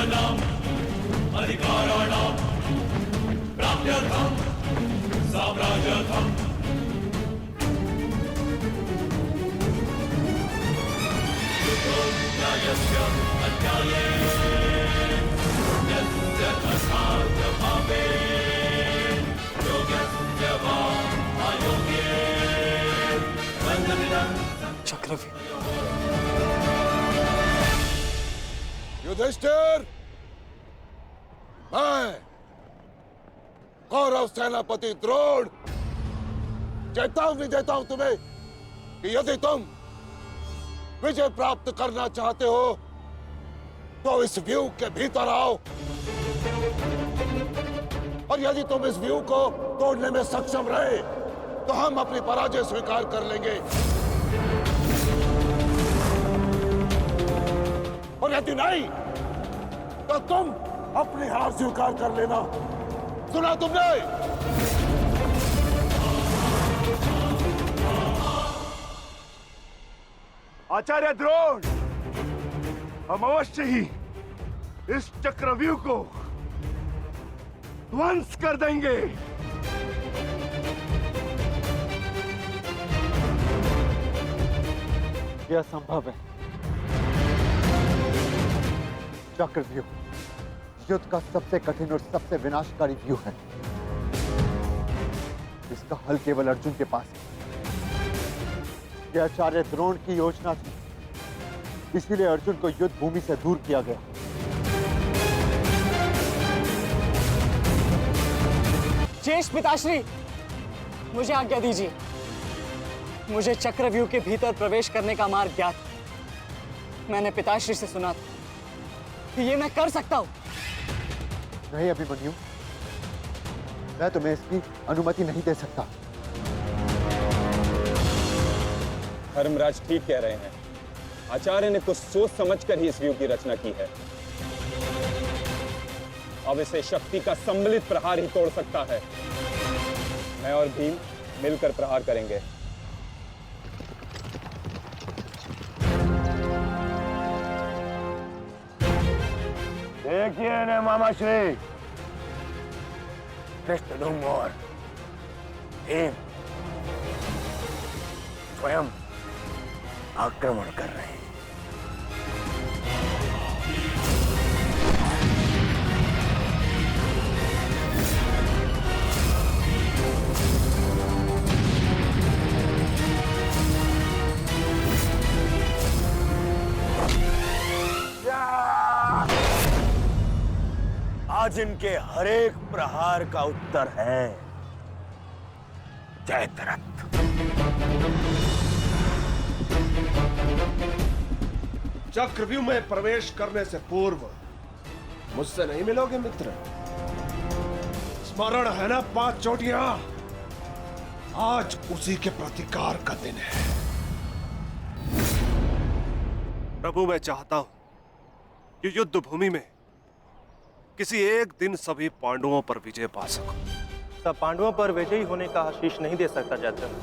धर्माणाम् अधिकाराणाम् प्राप्त्यर्थं साम्राज्यर्थं युद्धो न्यायस्य अन्याये यस्य धर्मार्थ भावे योग्यस्य वा अयोग्ये बन्धमिदं चक्रव्यूह। युधिष्ठिर, मैं कौरव सेनापति द्रोण चेतावनी देता हूं तुम्हें कि यदि तुम विजय प्राप्त करना चाहते हो तो इस व्यू के भीतर आओ, और यदि तुम इस व्यू को तोड़ने में सक्षम रहे तो हम अपनी पराजय स्वीकार कर लेंगे, और यदि नहीं तो तुम अपनी हार स्वीकार कर लेना। सुना तुमने? आचार्य द्रोण, हम अवश्य ही इस चक्रव्यूह को ध्वंस कर देंगे। यह संभव है। चक्रव्यूह युद्ध का सबसे कठिन और सबसे विनाशकारी व्यूह है। इसका हल केवल अर्जुन के पास है। यह आचार्य द्रोण की योजना थी, इसीलिए अर्जुन को युद्ध भूमि से दूर किया गया। शेष पिताश्री, मुझे आज्ञा दीजिए। मुझे चक्रव्यूह के भीतर प्रवेश करने का मार्ग ज्ञात है। मैंने पिताश्री से सुना था कि ये मैं कर सकता हूं। नहीं अभिमन्यु, मैं तुम्हें इसकी अनुमति नहीं दे सकता। धर्मराज ठीक कह रहे हैं। आचार्य ने कुछ सोच समझकर ही इस व्यू की रचना की है। अब इसे शक्ति का सम्मिलित प्रहार ही तोड़ सकता है। मैं और भीम मिलकर प्रहार करेंगे। देखिए न मामाश्री, धृष्टद्युम्न और भीम स्वयं आक्रमण कर रहे हैं। आज इनके हर एक प्रहार का उत्तर है जयद्रथ। चक्रव्यूह में प्रवेश करने से पूर्व मुझसे नहीं मिलोगे मित्र? स्मरण है ना 5 चोटियां? आज उसी के प्रतिकार का दिन है। प्रभु, मैं चाहता हूं कि युद्ध भूमि में किसी एक दिन सभी पांडवों पर विजय पा सकूं। सब पांडवों पर विजयी होने का आशीष नहीं दे सकता जयद्रथ,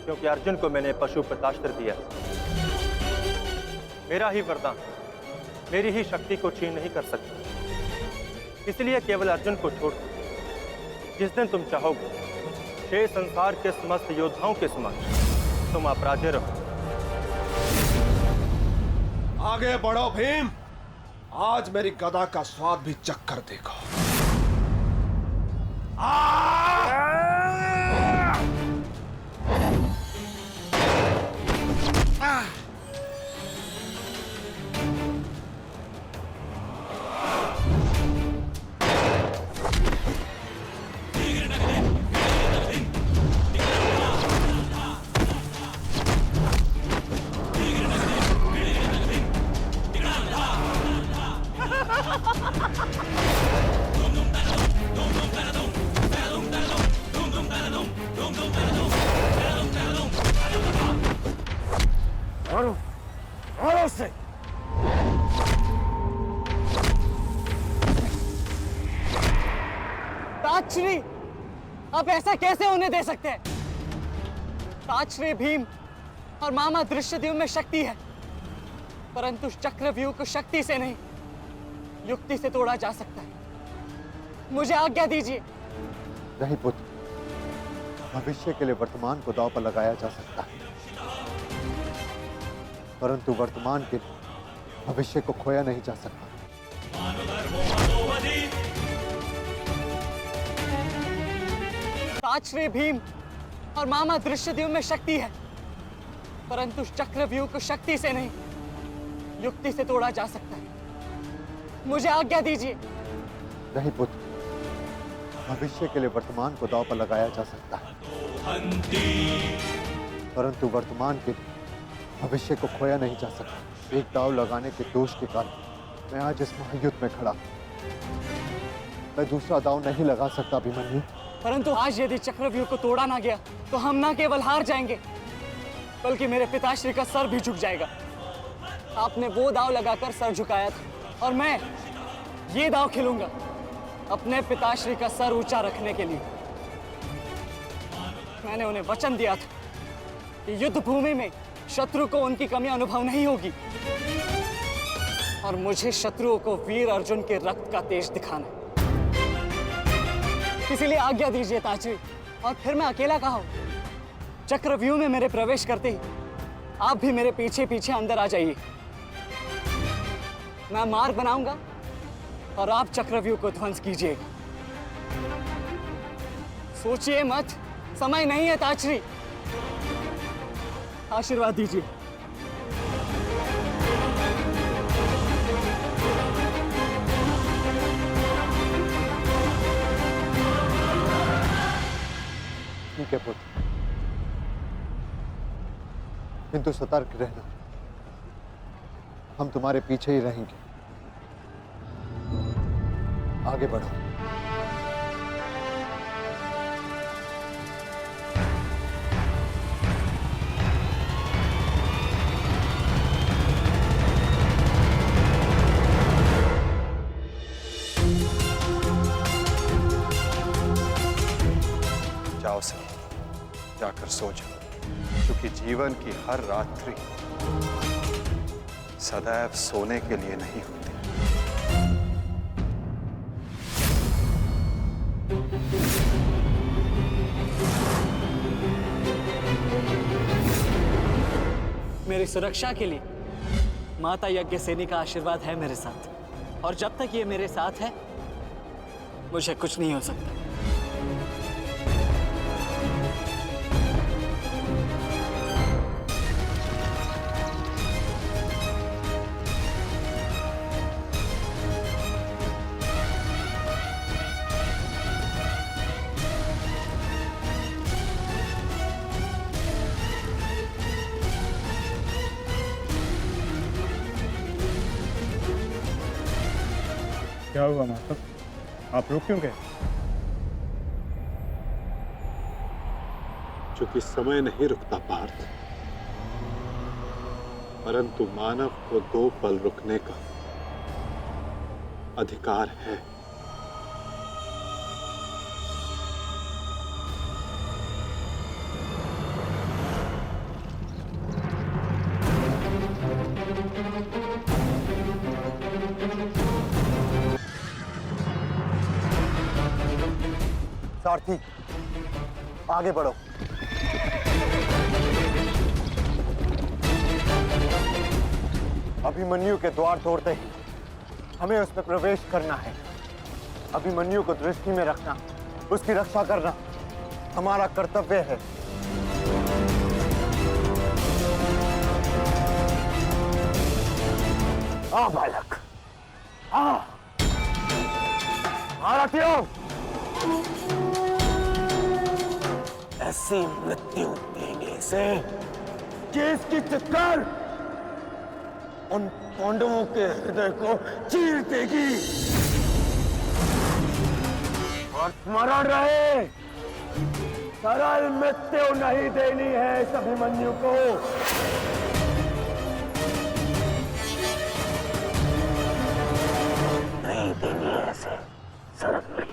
क्योंकि अर्जुन को मैंने पशुपतास्त्र दिया। मेरा ही वरदान मेरी ही शक्ति को छीन नहीं कर सकता। इसलिए केवल अर्जुन को छोड़ जिस दिन तुम चाहोगे, शेष संसार के समस्त योद्धाओं के समक्ष तुम अपराजय रहो। आगे बढ़ो भीम, आज मेरी गदा का स्वाद भी चख कर देखो। मारो से। ताजश्री, आप ऐसा कैसे होने दे सकते हैं? ताजश्री, भीम और मामा धृष्टद्युम्न में शक्ति है, परंतु चक्रव्यूह को शक्ति से नहीं युक्ति से तोड़ा जा सकता है। मुझे आज्ञा दीजिए। नहीं पुत्र, भविष्य के लिए वर्तमान को दांव पर लगाया जा सकता है, परंतु वर्तमान के लिए भविष्य को खोया नहीं जा सकता। ताश्री भीम और मामा दृश्यद्युम्न में शक्ति है, परंतु चक्रव्यूह को शक्ति से नहीं, युक्ति से तोड़ा जा सकता है। मुझे आज्ञा दीजिए। नहीं पुत्र, भविष्य के लिए वर्तमान को दांव पर लगाया जा सकता है, परंतु वर्तमान के लिए भविष्य को खोया नहीं जा सकता। एक दांव लगाने के दोष के कारण मैं आज इस महायुद्ध में खड़ा हूं। मैं दूसरा दांव नहीं लगा सकता अभिमन्यु। परंतु आज यदि चक्रव्यूह को तोड़ा ना गया तो हम न केवल हार जाएंगे, बल्कि मेरे पिताश्री का सर भी झुक जाएगा। आपने वो दांव लगाकर सर झुकाया था, और मैं ये दांव खेलूंगा अपने पिताश्री का सर ऊंचा रखने के लिए। मैंने उन्हें वचन दिया था कि युद्ध भूमि में शत्रु को उनकी कमी अनुभव नहीं होगी, और मुझे शत्रुओं को वीर अर्जुन के रक्त का तेज दिखाना है। इसीलिए आज्ञा दीजिए ताश्री, और फिर मैं अकेला कहाँ हूं? चक्रव्यूह में मेरे प्रवेश करते ही आप भी मेरे पीछे पीछे अंदर आ जाइए। मैं मार्ग बनाऊंगा और आप चक्रव्यूह को ध्वंस कीजिएगा। सोचिए मत, समय नहीं है ताश्री। आशीर्वाद दीजिए। ठीक है पुत्र, किंतु सतर्क रहना। हम तुम्हारे पीछे ही रहेंगे। आगे बढ़ो। जाओ सही, जाकर सो जाओ, क्योंकि जीवन की हर रात्रि सदैव सोने के लिए नहीं होती। मेरी सुरक्षा के लिए माता यज्ञसेनी का आशीर्वाद है मेरे साथ, और जब तक ये मेरे साथ है मुझे कुछ नहीं हो सकता। क्या हुआ माता? आप रुक क्यों गए? चूंकि समय नहीं रुकता पार्थ, परंतु मानव को 2 पल रुकने का अधिकार है। सारथी, आगे बढ़ो। अभिमन्यु के द्वार तोड़ते ही हमें उसमें प्रवेश करना है। अभिमन्यु को दृष्टि में रखना, उसकी रक्षा करना हमारा कर्तव्य है। आ बालक, आ महारथियों, ऐसी मृत्यु देने से कि इसकी चित्कार उन पांडवों के हृदय को चीर देगी। और स्मरण रहे, सरल मृत्यु नहीं देनी है इस अभिमन्यु को। नहीं देनी है ऐसे सरल मृत्यु।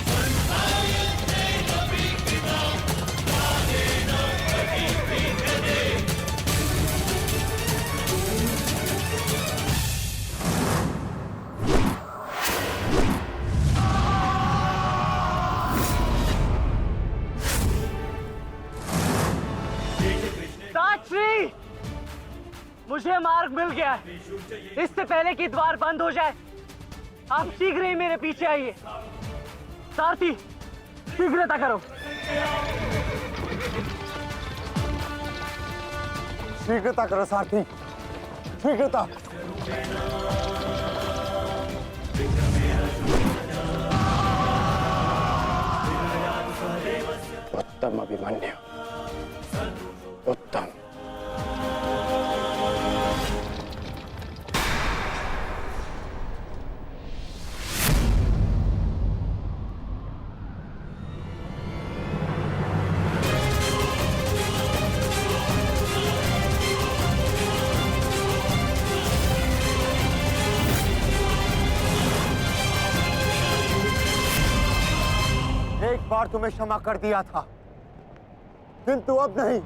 संसायते अपि पिता, प्राणेन कटिभिर्यते। मुझे मार्ग मिल गया है। इससे पहले कि द्वार बंद हो जाए, आप शीघ्र ही मेरे पीछे आइए। सारथी, शीघ्रता करो। शीघ्रता करो सारथी, शीघ्रता। उत्तम अभिमन्यु, उत्तम। एक बार तुम्हें क्षमा कर दिया था, किंतु अब नहीं।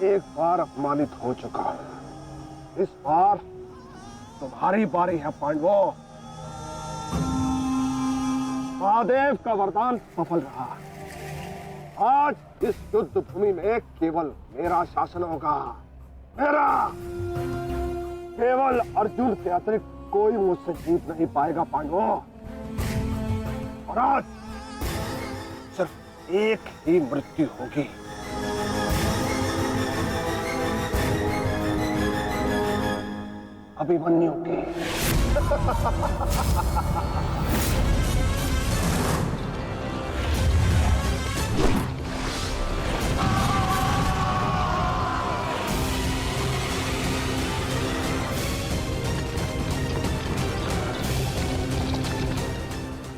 एक बार अपमानित हो चुका हूं, इस बार तुम्हारी बारी है पांडवों। महादेव का वरदान सफल रहा। आज इस युद्ध भूमि में केवल मेरा शासन होगा, मेरा। केवल अर्जुन के अतिरिक्त कोई मुझसे जीत नहीं पाएगा पांडवों। और आज सिर्फ एक ही मृत्यु होगी। अभिमन्यु की।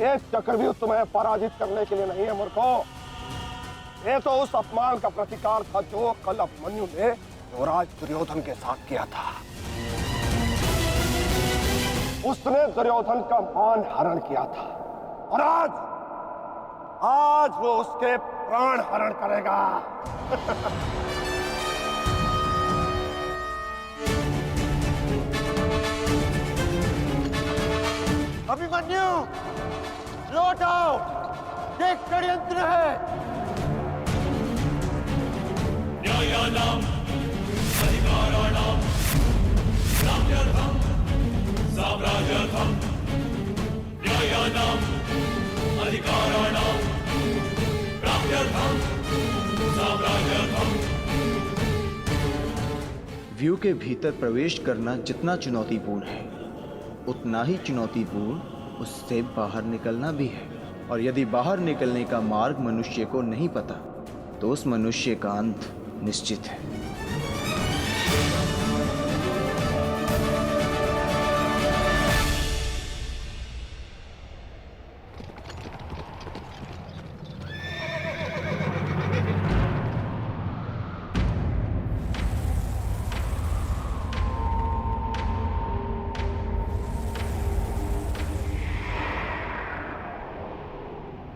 एक चक्रव्यूह तुम्हें पराजित करने के लिए नहीं है मूर्खों। ये तो उस अपमान का प्रतिकार था जो कल अभिमन्यु ने युवराज दुर्योधन के साथ किया था। उसने दुर्योधन का मान हरण किया था और आज वो उसके प्राण हरण करेगा। अभिमन्यु, लौट आओ, ये षड्यंत्र है। न्यायानां अधिकाराणां प्राप्त्यर्थं साम्राज्यर्थं न्यायानां अधिकाराणां प्राप्त्यर्थं साम्राज्यर्थं। व्यू के भीतर प्रवेश करना जितना चुनौतीपूर्ण है, उतना ही चुनौतीपूर्ण उससे बाहर निकलना भी है। और यदि बाहर निकलने का मार्ग मनुष्य को नहीं पता, तो उस मनुष्य का अंत निश्चित है।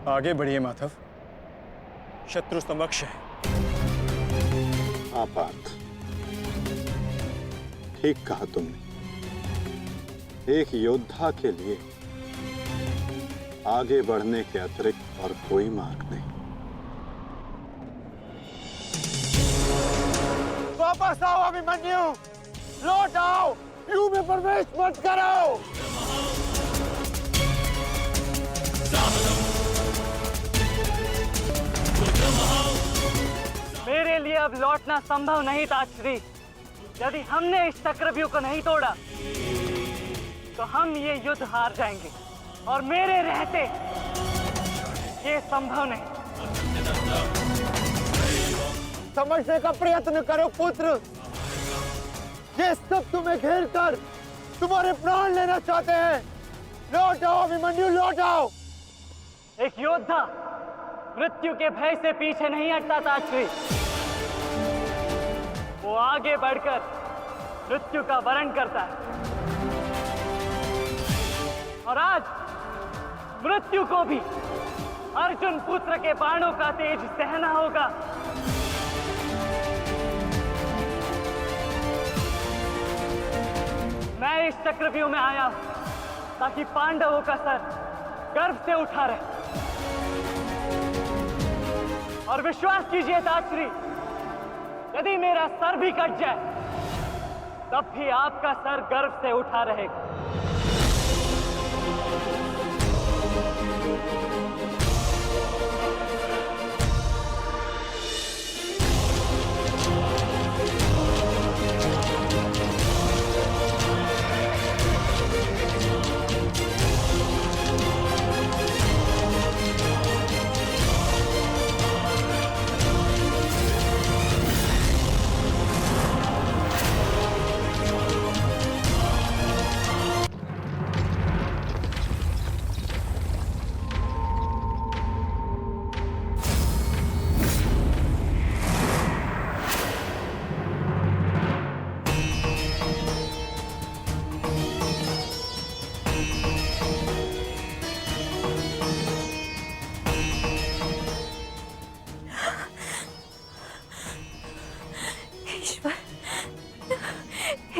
आगे बढ़िए माधव, शत्रु समक्ष है। हाँ पार्थ, ठीक कहा तुमने। एक योद्धा के लिए आगे बढ़ने के अतिरिक्त और कोई मार्ग नहीं। वापस आओ अभिमन्यु, लौट आओ, व्यू में प्रवेश मत करो। मेरे लिए अब लौटना संभव नहीं था श्री। यदि हमने इस चक्रव्यूह को नहीं तोड़ा, तो हम ये युद्ध हार जाएंगे और मेरे रहते ये संभव नहीं। समझने का प्रयत्न करो पुत्र, ये सब तुम्हें घेर कर तुम्हारे प्राण लेना चाहते हैं। लौट आओ अभिमन्यु, लौट आओ। एक योद्धा मृत्यु के भय से पीछे नहीं हटता था श्री। वो आगे बढ़कर मृत्यु का वरण करता है। और मृत्यु को भी अर्जुन पुत्र के बाणों का तेज सहना होगा। मैं इस चक्रव्यूह में आया हूं ताकि पांडवों का सर गर्व से उठा रहे। और विश्वास कीजिए ताश्री, यदि मेरा सर भी कट जाए तब भी आपका सर गर्व से उठा रहेगा।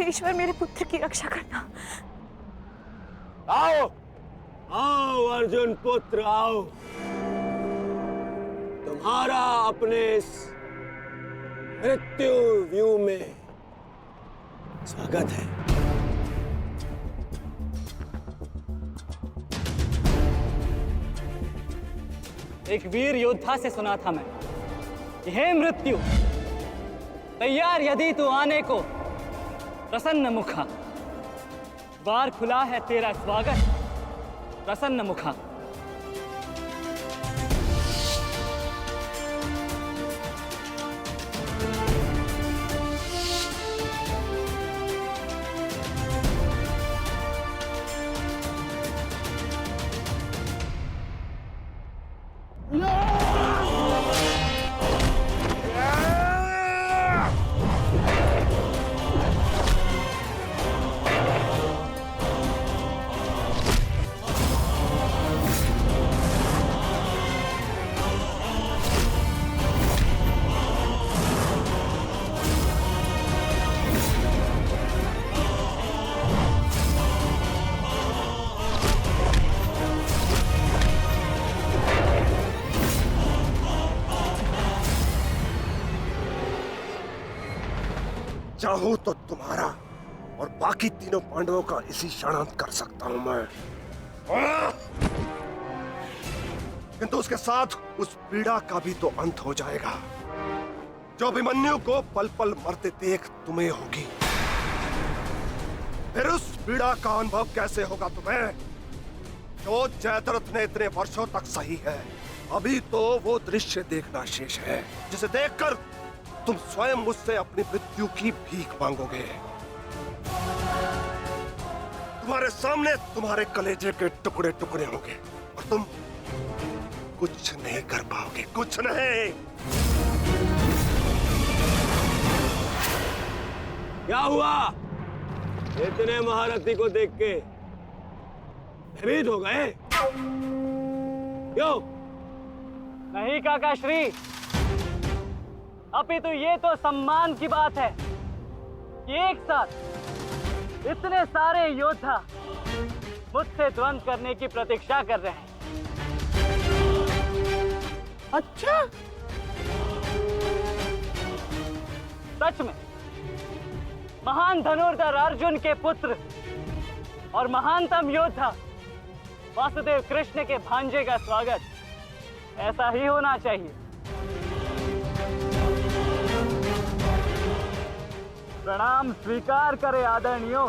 ईश्वर मेरे पुत्र की रक्षा करना। आओ आओ अर्जुन पुत्र आओ, तुम्हारा अपने इस मृत्यु व्यूह में स्वागत है। एक वीर योद्धा से सुना था मैं, हे मृत्यु, तैयार यदि तू आने को प्रसन्न मुखा, द्वार खुला है तेरा स्वागत प्रसन्न मुखा। चाहूं तो तुम्हारा और बाकी तीनों पांडवों का इसी क्षण अंत कर सकता हूं मैं, किंतु उसके साथ उस पीड़ा का भी तो अंत हो जाएगा जो अभिमन्यु को पल पल मरते देख तुम्हें होगी। फिर उस पीड़ा का अनुभव कैसे होगा तुम्हें जो जयद्रथ ने इतने वर्षों तक सही है। अभी तो वो दृश्य देखना शेष है जिसे देखकर तुम स्वयं मुझसे अपनी मृत्यु की भीख मांगोगे। तुम्हारे सामने तुम्हारे कलेजे के टुकड़े टुकड़े होंगे और तुम कुछ नहीं कर पाओगे, कुछ नहीं। क्या हुआ? इतने महारथी को देख के भयभीत हो गए? क्यों? नहीं काका श्री, अभी तो ये तो सम्मान की बात है कि एक साथ इतने सारे योद्धा मुझसे द्वंद्व करने की प्रतीक्षा कर रहे हैं। अच्छा, सच में महान धनुर्धर अर्जुन के पुत्र और महानतम योद्धा वासुदेव कृष्ण के भांजे का स्वागत ऐसा ही होना चाहिए। प्रणाम स्वीकार करे आदरणीयों।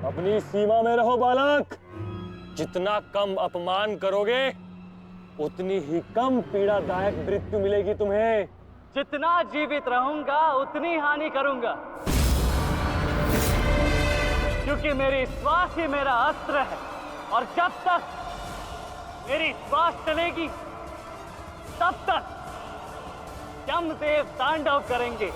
अपनी सीमा में रहो बालक। जितना कम अपमान करोगे उतनी ही कम पीड़ादायक मृत्यु मिलेगी तुम्हें। जितना जीवित रहूंगा उतनी हानि करूंगा, क्योंकि मेरी श्वास ही मेरा अस्त्र है और जब तक मेरी श्वास चलेगी तब तक यमदेव तांडव करेंगे।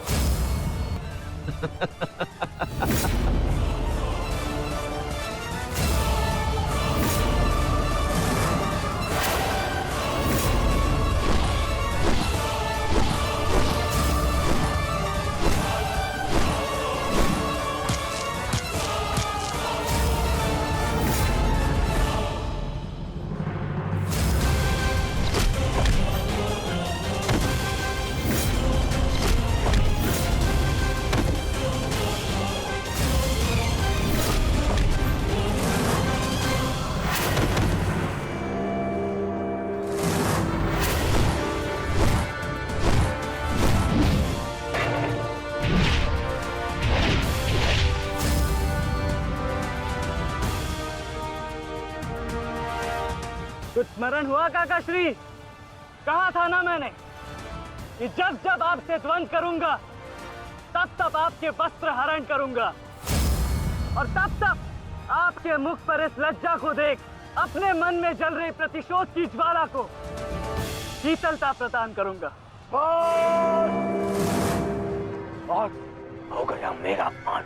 कुछ स्मरण हुआ काकाश्री? कहा था ना मैंने कि जब जब आपसे द्वंद करूंगा तब तब आपके वस्त्र हरण करूंगा, और तब तब आपके मुख पर इस लज्जा को देख अपने मन में जल रही प्रतिशोध की ज्वाला को शीतलता प्रदान करूंगा। हो गया मेरा अपमान,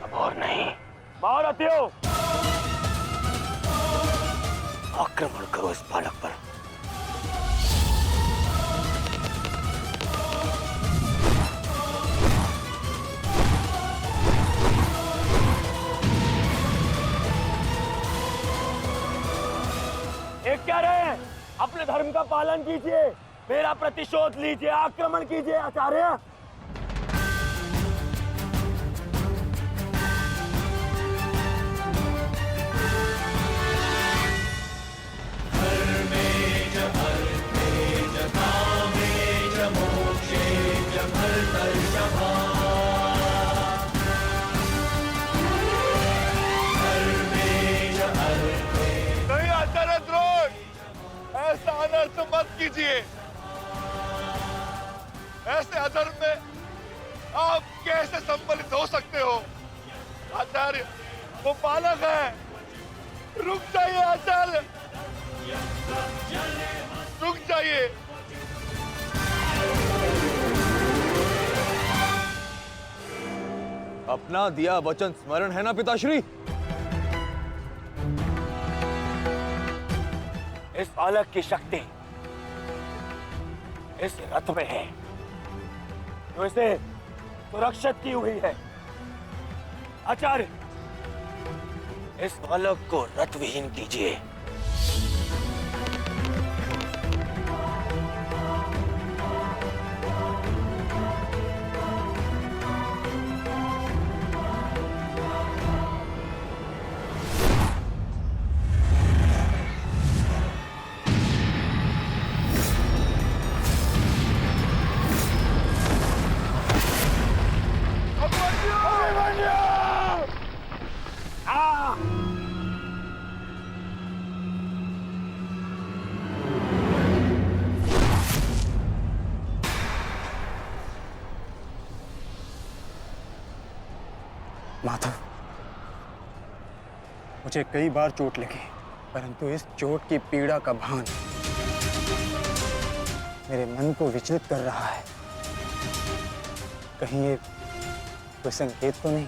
अब और नहीं। महारथियों, आक्रमण करो इस बालक पर। एक क्या रहे, अपने धर्म का पालन कीजिए, मेरा प्रतिशोध लीजिए, आक्रमण कीजिए आचार्य। नहीं आचार्य द्रोण, ऐसा अनर्थ मत कीजिए। ऐसे अधर्म में आप कैसे सम्मिलित हो सकते हो? आचार्य, वो बालक है। रुक जाइए आचार्य, रुक जाइए। अपना दिया वचन स्मरण है ना पिताश्री? इस बालक की शक्ति इस रथ में है जो इसे सुरक्षित की हुई है। आचार्य, इस बालक को रथ विहीन कीजिए। माधव, मुझे कई बार चोट लगी, परंतु इस चोट की पीड़ा का भान मेरे मन को विचलित कर रहा है। कहीं ये कोई संकेत तो नहीं?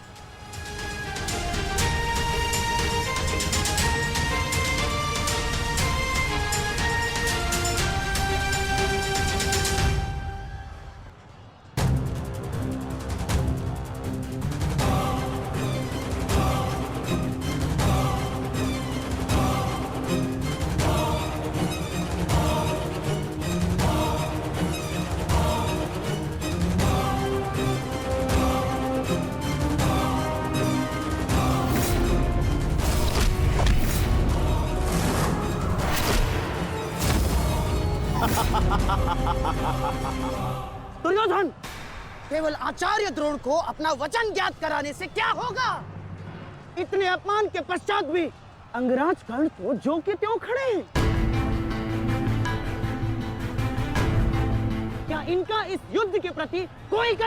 दुर्योधन, केवल आचार्य द्रोण को अपना वचन ज्ञात कराने से क्या होगा? इतने अपमान के पश्चात भी अंगराज कर्ण तो जो के त्यों खड़े हैं। क्या इनका इस युद्ध के प्रति कोई